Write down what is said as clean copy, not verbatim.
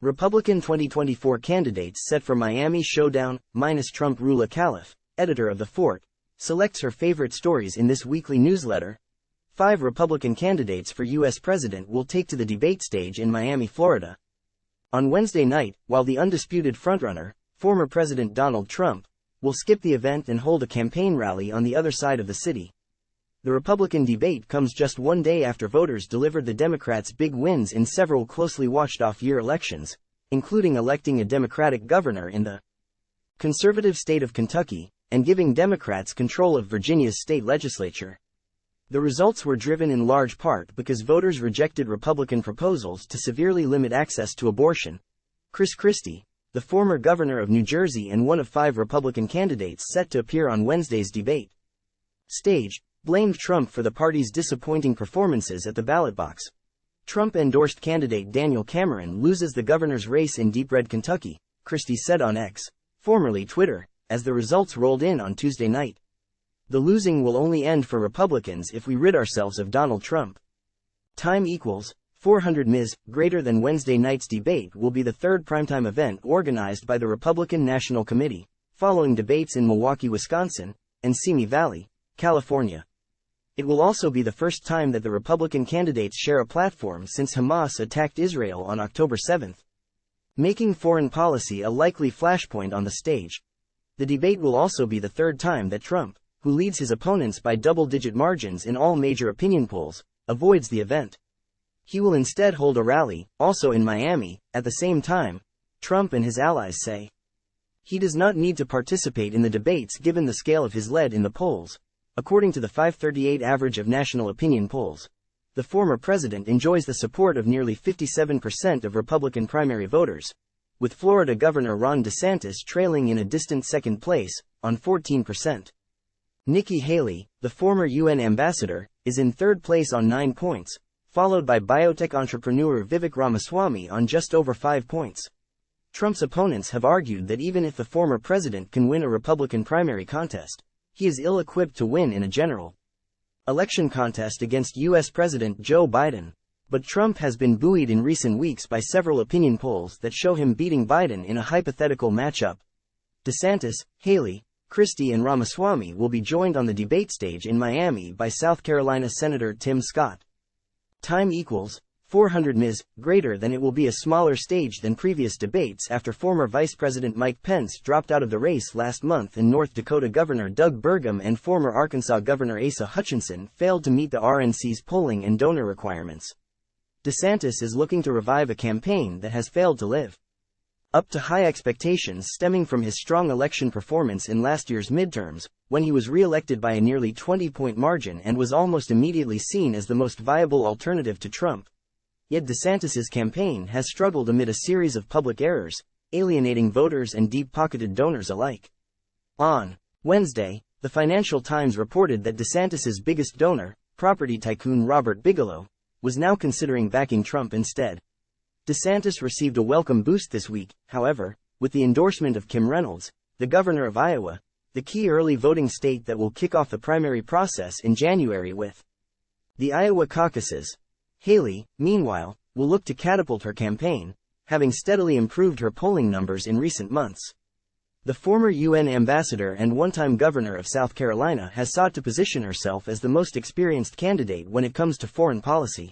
Republican 2024 candidates set for Miami showdown, minus Trump. Roula Khalaf, editor of The Fort, selects her favorite stories in this weekly newsletter. 5 Republican candidates for U.S. president will take to the debate stage in Miami, Florida. On Wednesday night, while the undisputed frontrunner, former President Donald Trump, will skip the event and hold a campaign rally on the other side of the city. The Republican debate comes just one day after voters delivered the Democrats big wins in several closely watched off-year elections, including electing a Democratic governor in the conservative state of Kentucky, and giving Democrats control of Virginia's state legislature. The results were driven in large part because voters rejected Republican proposals to severely limit access to abortion. Chris Christie, the former governor of New Jersey and one of 5 Republican candidates set to appear on Wednesday's debate stage, blamed Trump for the party's disappointing performances at the ballot box. Trump-endorsed candidate Daniel Cameron loses the governor's race in deep red Kentucky, Christie said on X, formerly Twitter, as the results rolled in on Tuesday night. The losing will only end for Republicans if we rid ourselves of Donald Trump. Time equals 400 Ms. Greater than Wednesday night's debate will be the third primetime event organized by the Republican National Committee, following debates in Milwaukee, Wisconsin, and Simi Valley, California. It will also be the first time that the Republican candidates share a platform since Hamas attacked Israel on October 7, making foreign policy a likely flashpoint on the stage. The debate will also be the third time that Trump, who leads his opponents by double-digit margins in all major opinion polls, avoids the event. He will instead hold a rally, also in Miami, at the same time, Trump and his allies say. He does not need to participate in the debates given the scale of his lead in the polls. According to the 538 average of national opinion polls, the former president enjoys the support of nearly 57% of Republican primary voters, with Florida Governor Ron DeSantis trailing in a distant second place, on 14%. Nikki Haley, the former UN ambassador, is in third place on 9 points, followed by biotech entrepreneur Vivek Ramaswamy on just over 5 points. Trump's opponents have argued that even if the former president can win a Republican primary contest, he is ill-equipped to win in a general election contest against U.S. President Joe Biden. But Trump has been buoyed in recent weeks by several opinion polls that show him beating Biden in a hypothetical matchup. DeSantis, Haley, Christie and Ramaswamy will be joined on the debate stage in Miami by South Carolina Senator Tim Scott. Time equals 400 Ms. Greater than it will be a smaller stage than previous debates after former Vice President Mike Pence dropped out of the race last month and North Dakota Governor Doug Burgum and former Arkansas Governor Asa Hutchinson failed to meet the RNC's polling and donor requirements. DeSantis is looking to revive a campaign that has failed to live up to high expectations stemming from his strong election performance in last year's midterms, when he was re-elected by a nearly 20-point margin and was almost immediately seen as the most viable alternative to Trump. Yet DeSantis's campaign has struggled amid a series of public errors, alienating voters and deep-pocketed donors alike. On Wednesday, the Financial Times reported that DeSantis's biggest donor, property tycoon Robert Bigelow, was now considering backing Trump instead. DeSantis received a welcome boost this week, however, with the endorsement of Kim Reynolds, the governor of Iowa, the key early voting state that will kick off the primary process in January with the Iowa caucuses. Haley, meanwhile, will look to catapult her campaign, having steadily improved her polling numbers in recent months. The former UN ambassador and one-time governor of South Carolina has sought to position herself as the most experienced candidate when it comes to foreign policy.